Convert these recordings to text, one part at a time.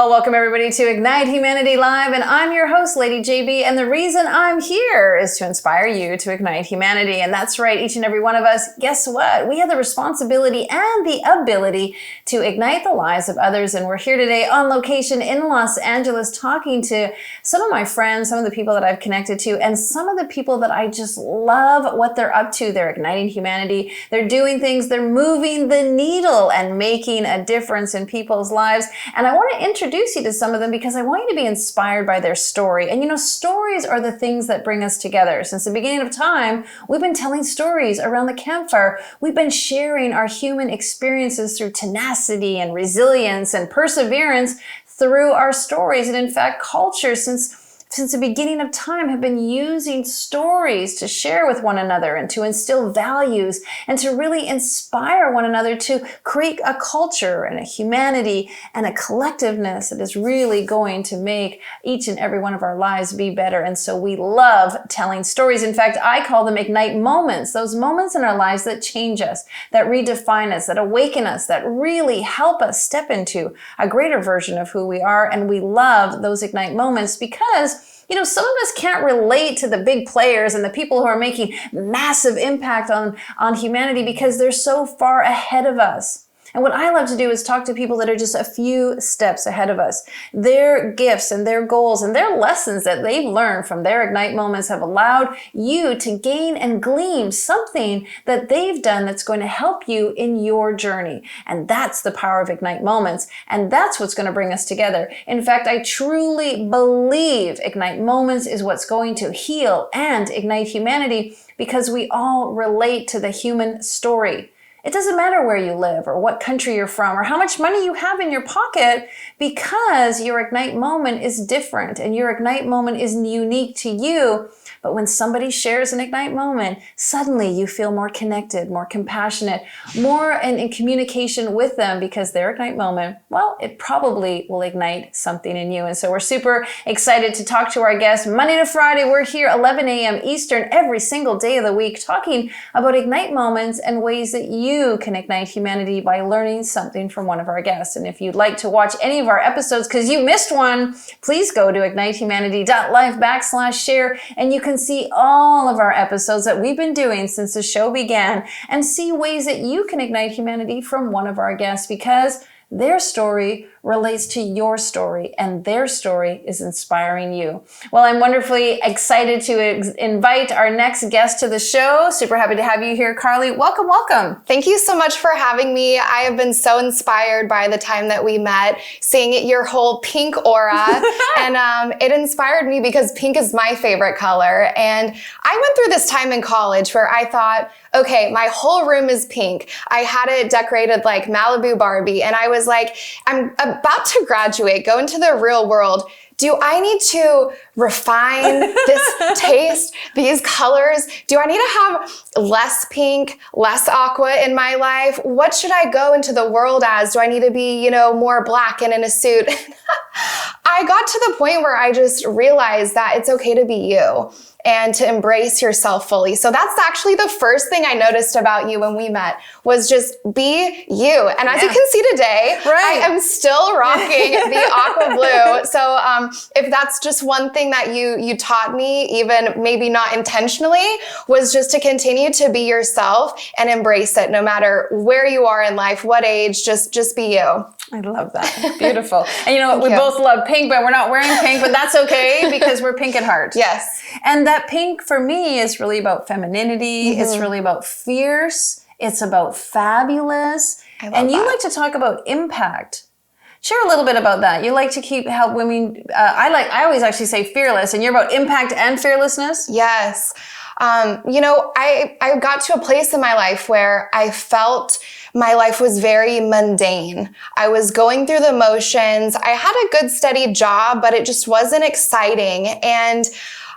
Well, welcome everybody to Ignite Humanity Live, and I'm your host, Lady JB, and the reason I'm here is to inspire you to ignite humanity. And that's right, each and every one of us, guess what? We have the responsibility and the ability to ignite the lives of others, and we're here today on location in Los Angeles talking to some of my friends, some of the people that I've connected to, and some of the people that I just love what they're up to. They're igniting humanity, they're doing things, they're moving the needle and making a difference in people's lives. And I want to introduce you to some of them because I want you to be inspired by their story. And you know, stories are the things that bring us together. Since the beginning of time, we've been telling stories around the campfire. We've been sharing our human experiences through tenacity and resilience and perseverance through our stories. And in fact, culture since the beginning of time have been using stories to share with one another and to instill values and to really inspire one another to create a culture and a humanity and a collectiveness that is really going to make each and every one of our lives be better. And so we love telling stories. In fact, I call them Ignite moments, those moments in our lives that change us, that redefine us, that awaken us, that really help us step into a greater version of who we are. And we love those Ignite moments because you know, some of us can't relate to the big players and the people who are making massive impact on humanity because they're so far ahead of us. And what I love to do is talk to people that are just a few steps ahead of us. Their gifts and their goals and their lessons that they've learned from their Ignite moments have allowed you to gain and glean something that they've done that's going to help you in your journey. And that's the power of Ignite moments. And that's what's going to bring us together. In fact, I truly believe Ignite moments is what's going to heal and ignite humanity because we all relate to the human story. It doesn't matter where you live or what country you're from or how much money you have in your pocket because your Ignite moment is different and your Ignite moment is unique to you. But when somebody shares an Ignite moment, suddenly you feel more connected, more compassionate, more in communication with them because their Ignite moment, well, it probably will ignite something in you. And so we're super excited to talk to our guests. Monday to Friday, we're here 11 a.m. Eastern every single day of the week talking about Ignite moments and ways that you can ignite humanity by learning something from one of our guests. And if you'd like to watch any of our episodes because you missed one, please go to ignitehumanity.live/share and you can see all of our episodes that we've been doing since the show began and see ways that you can ignite humanity from one of our guests because their story relates to your story and their story is inspiring you. Well, I'm wonderfully excited to invite our next guest to the show. Super happy to have you here, Carly. Welcome, welcome. Thank you so much for having me. I have been so inspired by the time that we met, seeing your whole pink aura. And it inspired me because pink is my favorite color. And I went through this time in college where I thought, okay, my whole room is pink. I had it decorated like Malibu Barbie. And I was like, I'm about to graduate, go into the real world. Do I need to refine this taste, these colors? Do I need to have less pink, less aqua in my life? What should I go into the world as? Do I need to be, more black and in a suit? I got to the point where I just realized that it's okay to be you and to embrace yourself fully. So that's actually the first thing I noticed about you when we met was just be you. And as you can see today, I am still rocking the aqua blue. So if that's just one thing that you taught me, even maybe not intentionally, was just to continue to be yourself and embrace it no matter where you are in life, what age, just be you. I love that. Beautiful. And you know what? We both love pink, but we're not wearing pink, but that's okay because we're pink at heart. Yes. And that pink for me is really about femininity. Mm-hmm. It's really about fierce. It's about fabulous. And you like to talk about impact. Share a little bit about that. You like to help women. I always actually say fearless, and you're about impact and fearlessness. Yes. I got to a place in my life where I felt my life was very mundane. I was going through the motions. I had a good steady job, but it just wasn't exciting. And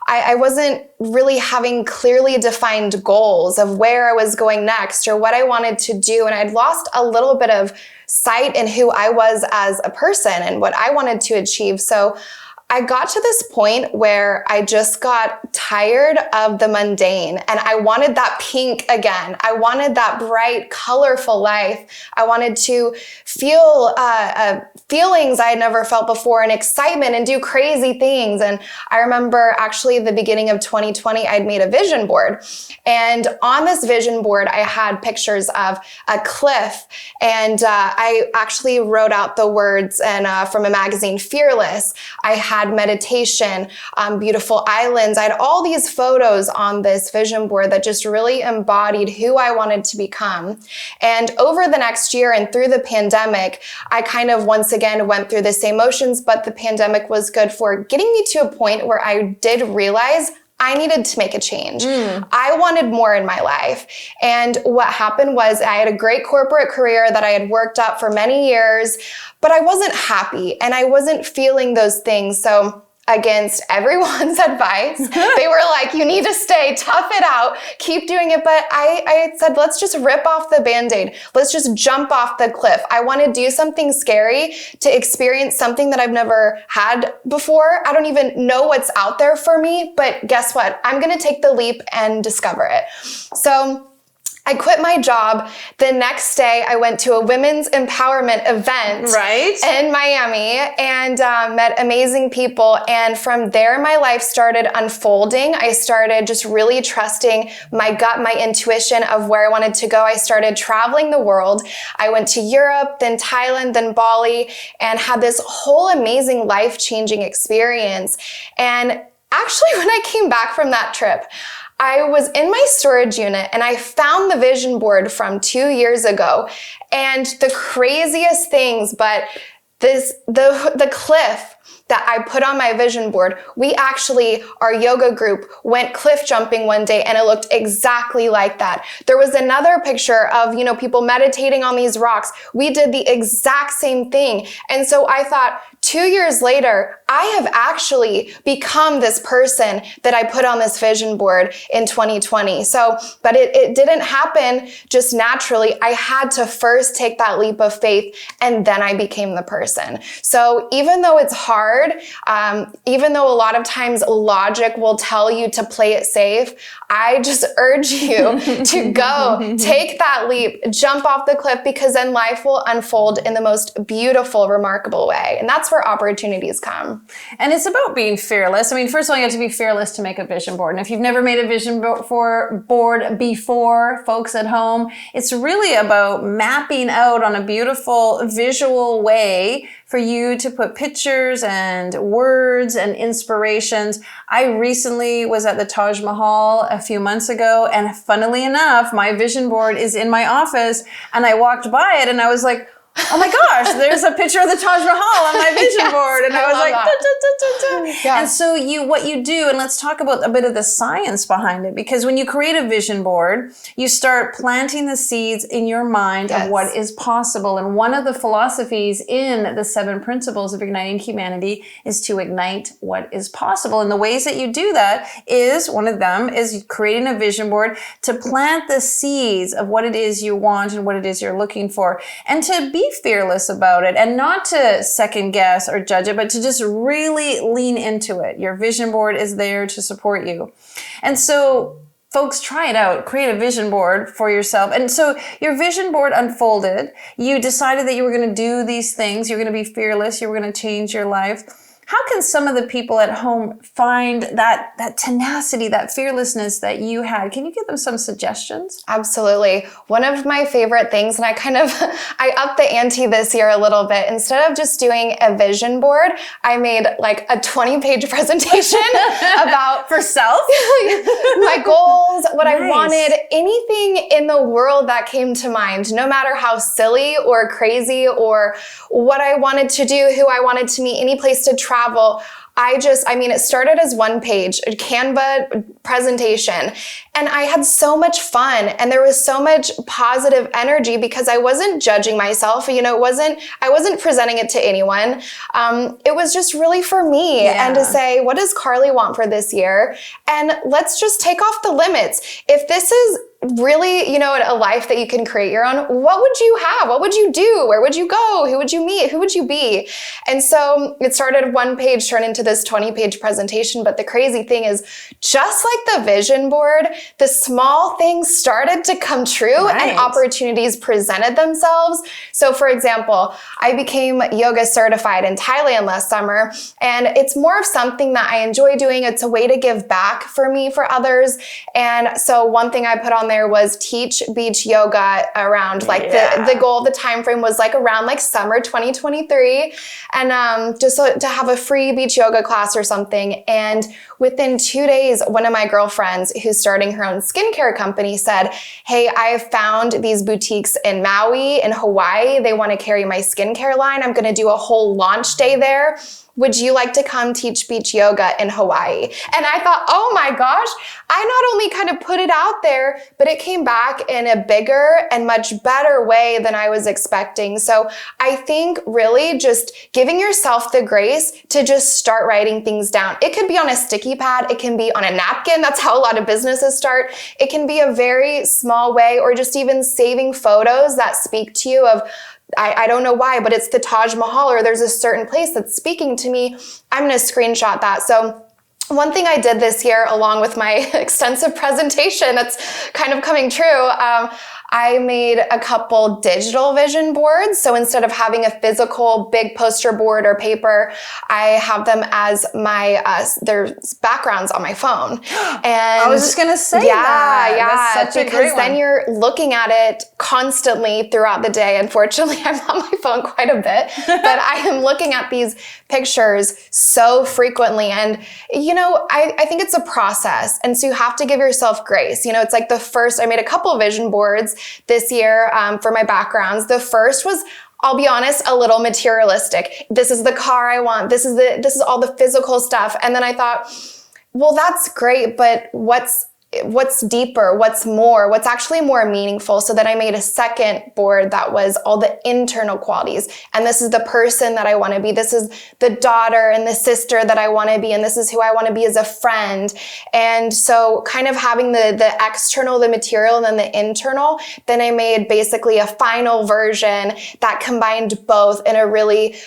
I wasn't really having clearly defined goals of where I was going next or what I wanted to do. And I'd lost a little bit of sight in who I was as a person and what I wanted to achieve. So I got to this point where I just got tired of the mundane and I wanted that pink again. I wanted that bright, colorful life. I wanted to feel feelings I had never felt before and excitement and do crazy things. And I remember actually the beginning of 2020, I'd made a vision board. And on this vision board, I had pictures of a cliff. And I actually wrote out the words and from a magazine, Fearless. I had meditation, beautiful islands. I had all these photos on this vision board that just really embodied who I wanted to become. And over the next year and through the pandemic, I kind of once again went through the same motions, but the pandemic was good for getting me to a point where I did realize I needed to make a change. I wanted more in my life. And what happened was I had a great corporate career that I had worked up for many years, but I wasn't happy and I wasn't feeling those things. So against everyone's advice, they were like, you need to stay, tough it out, keep doing it. But I said, let's just rip off the Band-Aid. Let's just jump off the cliff. I want to do something scary, to experience something that I've never had before. I don't even know what's out there for me, but guess what? I'm going to take the leap and discover it. So I quit my job. The next day, I went to a women's empowerment event in Miami and met amazing people. And from there, my life started unfolding. I started just really trusting my gut, my intuition of where I wanted to go. I started traveling the world. I went to Europe, then Thailand, then Bali, and had this whole amazing life-changing experience. And actually, when I came back from that trip, I was in my storage unit and I found the vision board from 2 years ago. And the craziest things, but the cliff that I put on my vision board, we actually, our yoga group went cliff jumping one day and it looked exactly like that. There was another picture of, people meditating on these rocks. We did the exact same thing. And so I thought, 2 years later, I have actually become this person that I put on this vision board in 2020. So, but it didn't happen just naturally. I had to first take that leap of faith and then I became the person. So even though it's hard, even though a lot of times logic will tell you to play it safe, I just urge you to go, take that leap, jump off the cliff, because then life will unfold in the most beautiful, remarkable way. And that's where opportunities come. And it's about being fearless. I mean, first of all, you have to be fearless to make a vision board. And if you've never made a vision board before, folks at home, it's really about mapping out on a beautiful visual way for you to put pictures and words and inspirations. I recently was at the Taj Mahal a few months ago, and funnily enough, my vision board is in my office, and I walked by it and I was like, oh my gosh, there's a picture of the Taj Mahal on my vision board. And I was like, da, da, da, da, da. Yeah. And so what you do, and let's talk about a bit of the science behind it, because when you create a vision board, you start planting the seeds in your mind of what is possible. And one of the philosophies in the 7 principles of igniting humanity is to ignite what is possible. And the ways that you do that is, one of them is creating a vision board to plant the seeds of what it is you want and what it is you're looking for. And to be fearless about it, and not to second guess or judge it, but to just really lean into it. Your vision board is there to support you. And so folks, try it out. Create a vision board for yourself. And so your vision board unfolded. You decided that you were going to do these things. You're going to be fearless. You were going to change your life. How can some of the people at home find that tenacity, that fearlessness that you had? Can you give them some suggestions? Absolutely. One of my favorite things, and I upped the ante this year a little bit. Instead of just doing a vision board, I made like a 20-page presentation about for self, my goals, what I wanted, anything in the world that came to mind, no matter how silly or crazy or what I wanted to do, who I wanted to meet, any place to travel. It started as one page, a Canva presentation, and I had so much fun, and there was so much positive energy because I wasn't judging myself. I wasn't presenting it to anyone. It was just really for me and to say, what does Carly want for this year? And let's just take off the limits. If this is really, a life that you can create your own, what would you have? What would you do? Where would you go? Who would you meet? Who would you be? And so it started one page, turned into this 20-page presentation. But the crazy thing is, just like the vision board, the small things started to come true and opportunities presented themselves. So for example, I became yoga certified in Thailand last summer, and it's more of something that I enjoy doing. It's a way to give back for me, for others. And so one thing I put on there was teach beach yoga around like the goal of the time frame was like around like summer 2023, and just to have a free beach yoga class or something. And within 2 days, one of my girlfriends who's starting her own skincare company said, hey, I found these boutiques in Maui, in Hawaii. They want to carry my skincare line. I'm going to do a whole launch day there. Would you like to come teach beach yoga in Hawaii? And I thought, oh my gosh, I not only kind of put it out there, but it came back in a bigger and much better way than I was expecting. So I think really just giving yourself the grace to just start writing things down. It could be on a sticky pad. It can be on a napkin. That's how a lot of businesses start. It can be a very small way, or just even saving photos that speak to you of, I don't know why, but it's the Taj Mahal, or there's a certain place that's speaking to me. I'm going to screenshot that. So one thing I did this year, along with my extensive presentation that's kind of coming true, I made a couple digital vision boards. So instead of having a physical big poster board or paper, I have them as my, their backgrounds on my phone. And I was just going to say that. Yeah, that's such because then you're looking at it constantly throughout the day. Unfortunately, I'm on my phone quite a bit, but I am looking at these pictures so frequently. And, I think it's a process. And so you have to give yourself grace. It's like I made a couple vision boards this year for my backgrounds. The first was, I'll be honest, a little materialistic. This is the car I want. This is all the physical stuff. And then I thought, well, that's great, but what's deeper, what's more, what's actually more meaningful? So then I made a second board that was all the internal qualities. And this is the person that I want to be. This is the daughter and the sister that I want to be. And this is who I want to be as a friend. And so kind of having the external, the material, and then the internal, then I made basically a final version that combined both in a really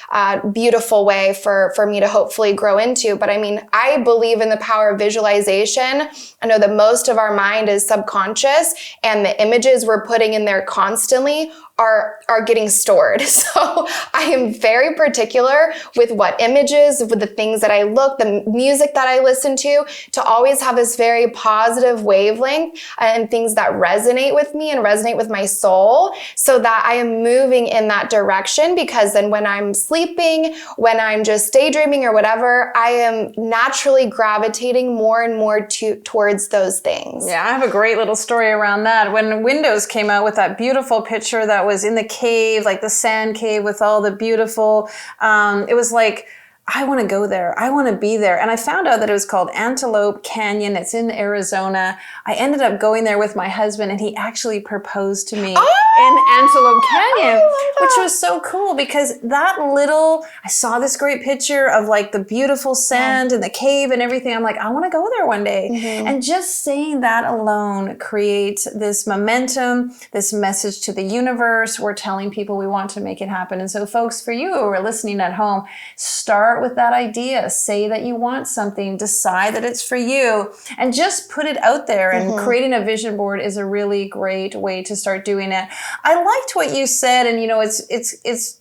beautiful way for me to hopefully grow into. But I mean, I believe in the power of visualization. I know that most of our mind is subconscious, and the images we're putting in there constantly are getting stored. So I am very particular with what images, with the things that I look, the music that I listen to always have this very positive wavelength and things that resonate with me and resonate with my soul, so that I am moving in that direction. Because then when I'm sleeping, when I'm just daydreaming or whatever, I am naturally gravitating more and more towards those things. Yeah, I have a great little story around that. When Windows came out with that beautiful picture that was in the cave, like the sand cave with all the beautiful, it was like, I want to go there. I want to be there. And I found out that it was called Antelope Canyon. It's in Arizona. I ended up going there with my husband, and he actually proposed to me in Antelope Canyon, which was so cool because I saw this great picture of like the beautiful sand and the cave and everything. I'm like, I want to go there one day. Mm-hmm. And just saying that alone creates this momentum, this message to the universe. We're telling people we want to make it happen. And so folks, for you who are listening at home, start with that idea. Say that you want something, decide that it's for you, and just put it out there. And creating a vision board is a really great way to start doing it. I liked what you said, and it's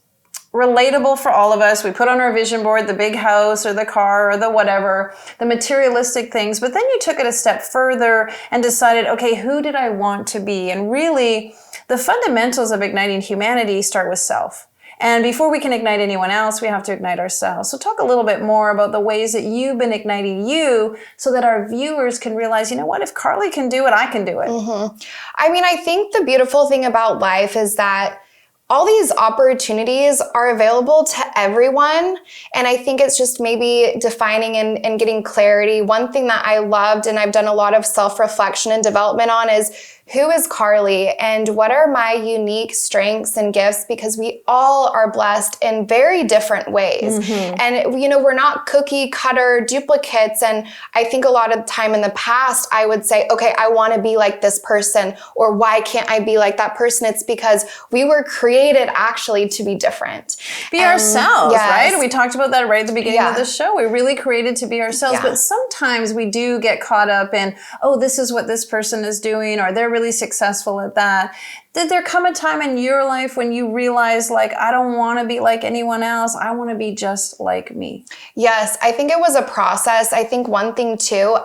relatable for all of us. We put on our vision board the big house or the car or the whatever, the materialistic things, but then you took it a step further and decided, okay, who did I want to be? And really, the fundamentals of igniting humanity start with self. And before we can ignite anyone else, we have to ignite ourselves. So talk a little bit more about the ways that you've been igniting you so that our viewers can realize, you know what, if Carly can do it, I can do it. Mm-hmm. I mean, I think the beautiful thing about life is that all these opportunities are available to everyone. And I think it's just maybe defining and getting clarity. One thing that I loved, and I've done a lot of self-reflection and development on, is who is Carly and what are my unique strengths and gifts, because we all are blessed in very different ways. And, we're not cookie cutter duplicates. And I think a lot of the time in the past, I would say, okay, I want to be like this person, or why can't I be like that person? It's because we were created actually to be different. Be ourselves, right? We talked about that right at the beginning of the show. We're really created to be ourselves, but sometimes we do get caught up in, oh, this is what this person is doing, or they're really successful at that. Did there come a time in your life when you realized, like, I don't want to be like anyone else. I want to be just like me? Yes, I think it was a process. I think one thing too,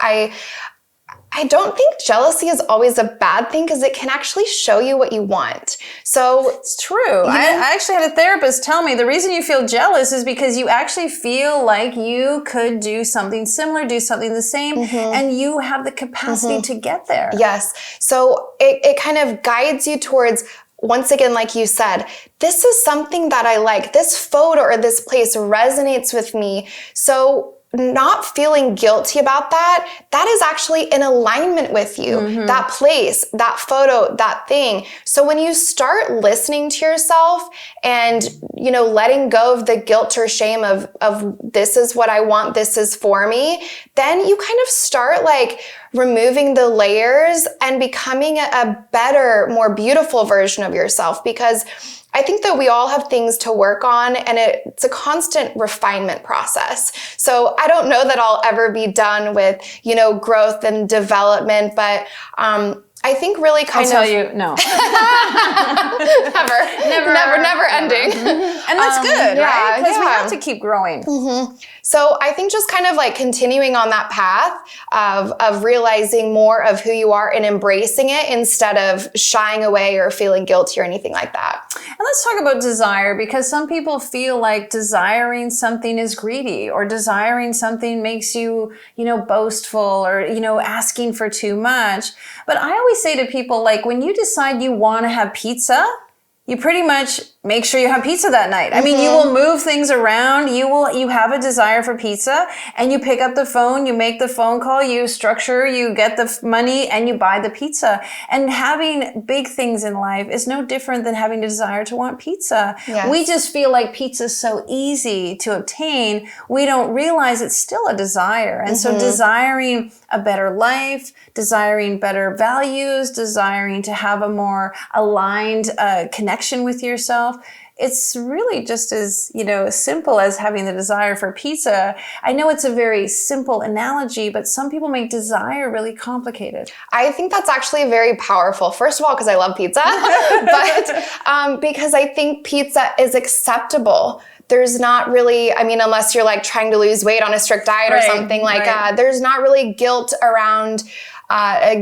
I don't think jealousy is always a bad thing, because it can actually show you what you want. So it's true. I actually had a therapist tell me the reason you feel jealous is because you actually feel like you could do something similar, do something the same, and you have the capacity to get there. Yes. So it kind of guides you towards, once again, like you said, this is something that I like. This photo or this place resonates with me. So not feeling guilty about that is actually in alignment with you, that place, that photo, that thing. So when you start listening to yourself and, letting go of the guilt or shame of this is what I want, this is for me, then you kind of start like removing the layers and becoming a better, more beautiful version of yourself. Because I think that we all have things to work on, and it's a constant refinement process. So I don't know that I'll ever be done with, growth and development, but I think really kind of... I'll tell you, no. never ending. And that's good, right? Because we have to keep growing. So I think just kind of like continuing on that path of realizing more of who you are and embracing it instead of shying away or feeling guilty or anything like that. And let's talk about desire, because some people feel like desiring something is greedy, or desiring something makes you, boastful, or, asking for too much. But I always say to people, like, when you decide you want to have pizza, you pretty much make sure you have pizza that night. I mean, you will move things around. You have a desire for pizza, and you pick up the phone, you make the phone call, you structure, you get the money, and you buy the pizza. And having big things in life is no different than having a desire to want pizza. Yes. We just feel like pizza is so easy to obtain. We don't realize it's still a desire. And so desiring a better life, desiring better values, desiring to have a more aligned connection with yourself, it's really just as, simple as having the desire for pizza. I know it's a very simple analogy, but some people make desire really complicated. I think that's actually very powerful. First of all, because I love pizza, but because I think pizza is acceptable. There's not really, unless you're like trying to lose weight on a strict diet or something like that, there's not really guilt around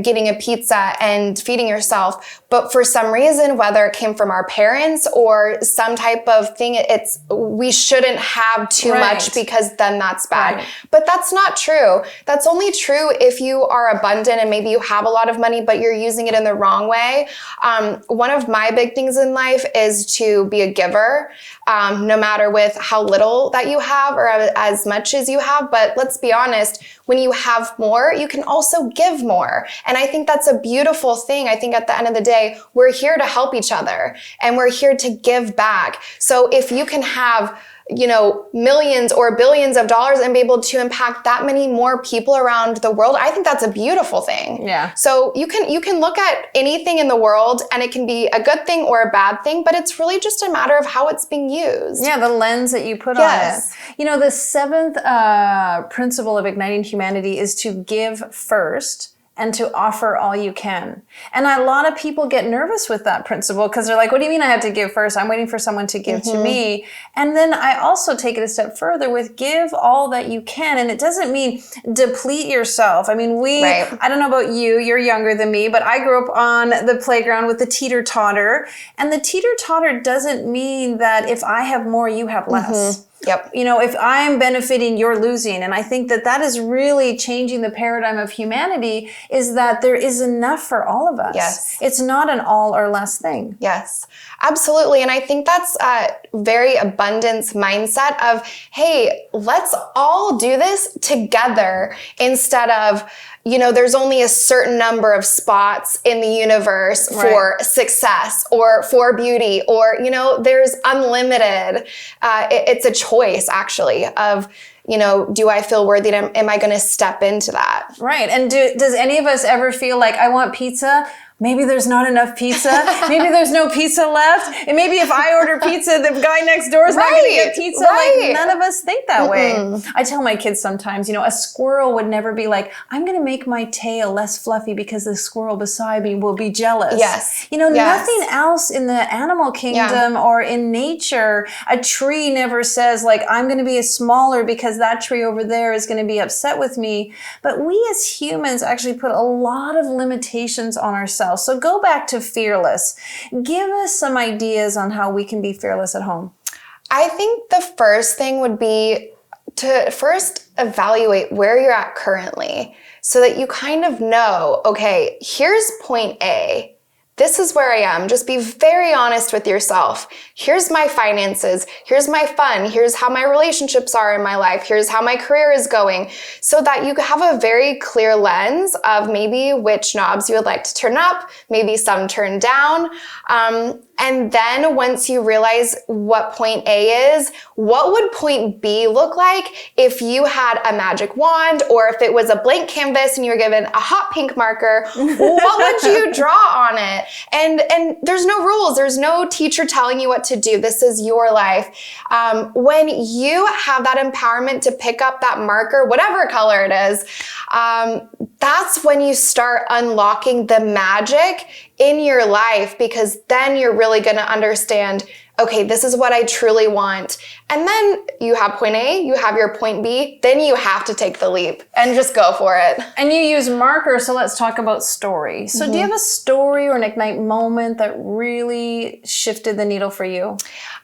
getting a pizza and feeding yourself. But for some reason, whether it came from our parents or some type of thing, we shouldn't have too much, because then that's bad. But that's not true. That's only true if you are abundant and maybe you have a lot of money, but you're using it in the wrong way. One of my big things in life is to be a giver, no matter with how little that you have or as much as you have. But let's be honest, when you have more, you can also give more. And I think that's a beautiful thing. I think at the end of the day, we're here to help each other, and we're here to give back. So if you can have, millions or billions of dollars and be able to impact that many more people around the world, I think that's a beautiful thing. Yeah. So you can look at anything in the world, and it can be a good thing or a bad thing, but it's really just a matter of how it's being used. Yeah, the lens that you put on it. The seventh principle of igniting humanity is to give first and to offer all you can. And a lot of people get nervous with that principle, because they're like, what do you mean I have to give first? I'm waiting for someone to give to me. And then I also take it a step further with give all that you can. And it doesn't mean deplete yourself. I mean, I don't know about you, you're younger than me, but I grew up on the playground with the teeter-totter. And the teeter-totter doesn't mean that if I have more, you have less. Yep. If I'm benefiting, you're losing. And I think that is really changing the paradigm of humanity, is that there is enough for all of us. Yes. It's not an all or less thing. Yes, absolutely. And I think that's very abundance mindset of, hey, let's all do this together instead of, there's only a certain number of spots in the universe for success or for beauty, or, there's unlimited. It's a choice actually of, do I feel worthy? Am I going to step into that? Right. And does any of us ever feel like, I want pizza? Maybe there's not enough pizza. Maybe there's no pizza left. And maybe if I order pizza, the guy next door is not going to get pizza. Like, none of us think that way. I tell my kids sometimes, a squirrel would never be like, I'm going to make my tail less fluffy because the squirrel beside me will be jealous. Yes. Nothing else in the animal kingdom or in nature, a tree never says like, I'm going to be smaller because that tree over there is going to be upset with me. But we as humans actually put a lot of limitations on ourselves. So go back to fearless. Give us some ideas on how we can be fearless at home. I think the first thing would be to first evaluate where you're at currently so that you kind of know, okay, here's point A. This is where I am. Just be very honest with yourself. Here's my finances. Here's my fun. Here's how my relationships are in my life. Here's how my career is going. So that you have a very clear lens of maybe which knobs you would like to turn up, maybe some turn down. And then once you realize what point A is, what would point B look like if you had a magic wand, or if it was a blank canvas and you were given a hot pink marker, what would you draw on it? And there's no rules. There's no teacher telling you what to do. This is your life. When you have that empowerment to pick up that marker, whatever color it is, that's when you start unlocking the magic in your life, because then you're really going to understand, okay, this is what I truly want. And then you have point A, you have your point B, then you have to take the leap and just go for it. And you use markers, so let's talk about story. So do you have a story or an ignite moment that really shifted the needle for you?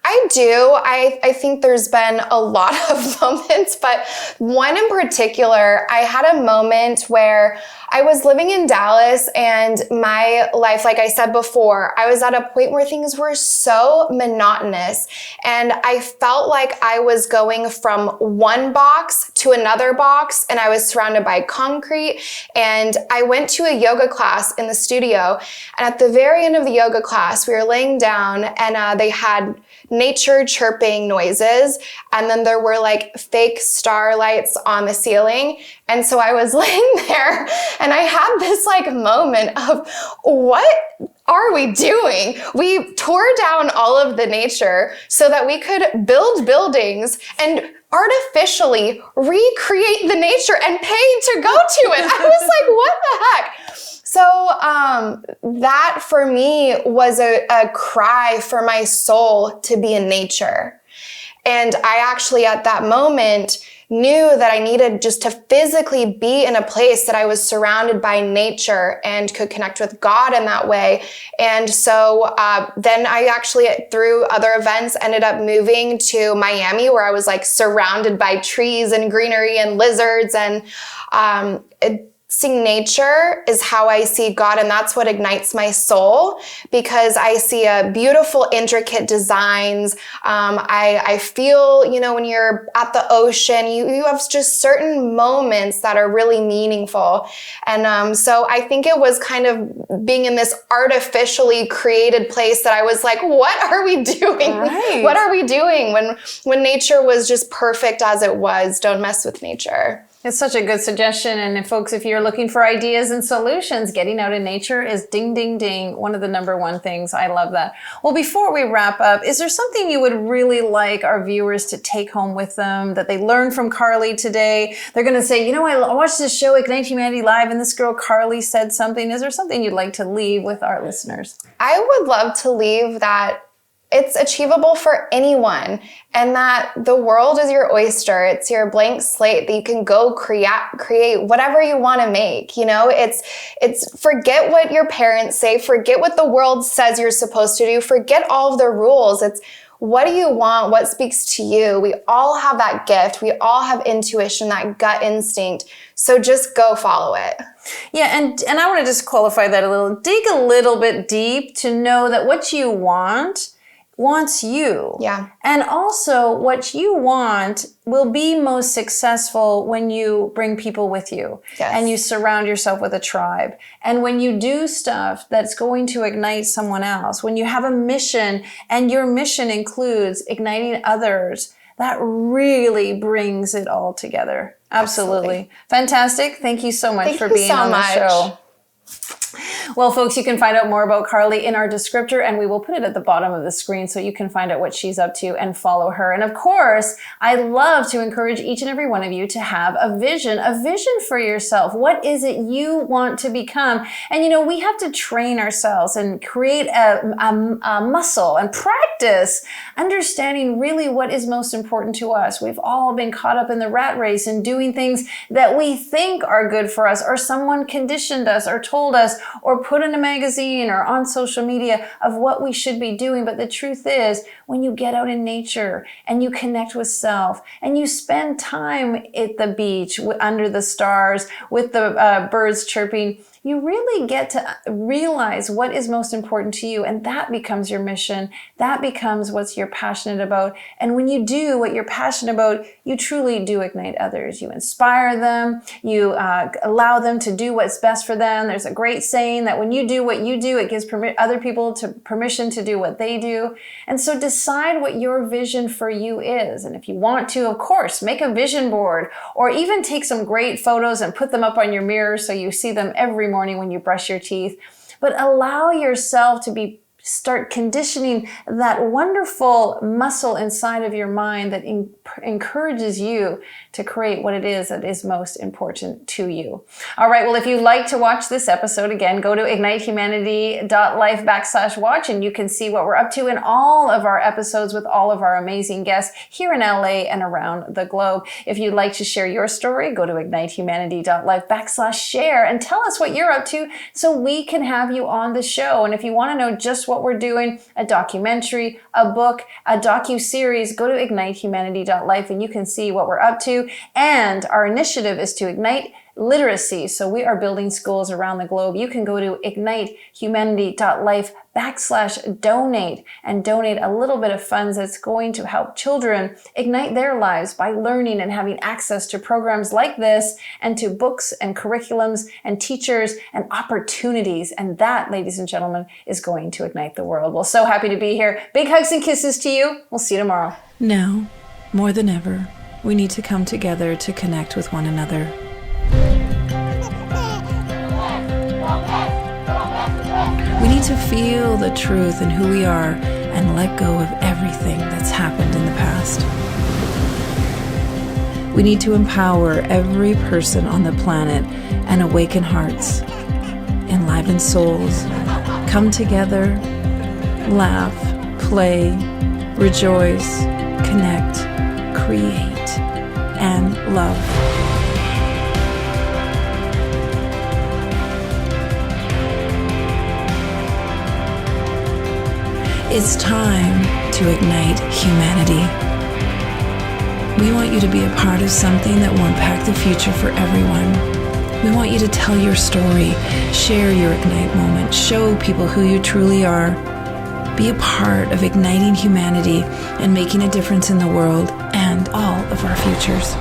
I do. I think there's been a lot of moments, but one in particular, I had a moment where I was living in Dallas and my life, like I said before, I was at a point where things were so monotonous and I felt like I was going from one box to another box and I was surrounded by concrete. And I went to a yoga class in the studio, and at the very end of the yoga class, we were laying down and they had nature chirping noises, and then there were like fake starlights on the ceiling. And so I was laying there and I had this like moment of, what are we doing? We tore down all of the nature so that we could build buildings and artificially recreate the nature and pay to go to it. I was like, what the heck? So that for me was a cry for my soul to be in nature. And I actually at that moment knew that I needed just to physically be in a place that I was surrounded by nature and could connect with God in that way. And so then I actually, through other events, ended up moving to Miami, where I was like surrounded by trees and greenery and lizards, and seeing nature is how I see God, and that's what ignites my soul, because I see a beautiful, intricate designs. I feel, when you're at the ocean, you have just certain moments that are really meaningful. And so I think it was kind of being in this artificially created place that I was like, what are we doing? Right. What are we doing when nature was just perfect as it was? Don't mess with nature. It's such a good suggestion. And folks, if you're looking for ideas and solutions, getting out in nature is ding, ding, ding, one of the number one things. I love that. Well, before we wrap up, is there something you would really like our viewers to take home with them that they learned from Carly today? They're going to say, I watched this show, Ignite Humanity Live, and this girl Carly said something. Is there something you'd like to leave with our listeners? I would love to leave that it's achievable for anyone, and that the world is your oyster. It's your blank slate that you can go create whatever you want to make. It's forget what your parents say, forget what the world says you're supposed to do, forget all of the rules. It's what do you want? What speaks to you? We all have that gift. We all have intuition, that gut instinct. So just go follow it. Yeah, and I want to just qualify that a little. Dig a little bit deep to know that what you want wants you. Yeah. And also what you want will be most successful when you bring people with you. Yes. And you surround yourself with a tribe. And when you do stuff that's going to ignite someone else, when you have a mission and your mission includes igniting others, that really brings it all together. Absolutely. Fantastic. Thank you so much for being on the show. Well, folks, you can find out more about Carly in our descriptor, and we will put it at the bottom of the screen so you can find out what she's up to and follow her. And of course, I love to encourage each and every one of you to have a vision for yourself. What is it you want to become? And you know, we have to train ourselves and create a muscle and practice understanding really what is most important to us. We've all been caught up in the rat race and doing things that we think are good for us, or someone conditioned us or told us, or put in a magazine or on social media of what we should be doing. But the truth is, when you get out in nature and you connect with self and you spend time at the beach under the stars with the birds chirping, you really get to realize what is most important to you. And that becomes your mission. That becomes what you're passionate about. And when you do what you're passionate about, you truly do ignite others. You inspire them. You allow them to do what's best for them. There's a great saying that when you do what you do, it gives other people permission to do what they do. And so decide what your vision for you is. And if you want to, of course, make a vision board, or even take some great photos and put them up on your mirror so you see them every morning when you brush your teeth. But allow yourself to start conditioning that wonderful muscle inside of your mind that encourages you to create what it is that is most important to you. All right. Well, if you'd like to watch this episode again, go to ignitehumanity.life/watch, and you can see what we're up to in all of our episodes with all of our amazing guests here in LA and around the globe. If you'd like to share your story, go to ignitehumanity.life/share and tell us what you're up to so we can have you on the show. And if you want to know just what we're doing, a documentary, a book, a docu-series, go to ignitehumanity.life and you can see what we're up to. And our initiative is to ignite literacy. So we are building schools around the globe. You can go to ignitehumanity.life/donate and donate a little bit of funds that's going to help children ignite their lives by learning and having access to programs like this, and to books and curriculums and teachers and opportunities. And that, ladies and gentlemen, is going to ignite the world. Well, so happy to be here. Big hugs and kisses to you. We'll see you tomorrow. Now, more than ever, we need to come together to connect with one another. We need to feel the truth in who we are and let go of everything that's happened in the past. We need to empower every person on the planet and awaken hearts, enliven souls, come together, laugh, play, rejoice, connect, create, and love. It's time to ignite humanity. We want you to be a part of something that will impact the future for everyone. We want you to tell your story, share your Ignite moment, show people who you truly are. Be a part of igniting humanity and making a difference in the world and all of our futures.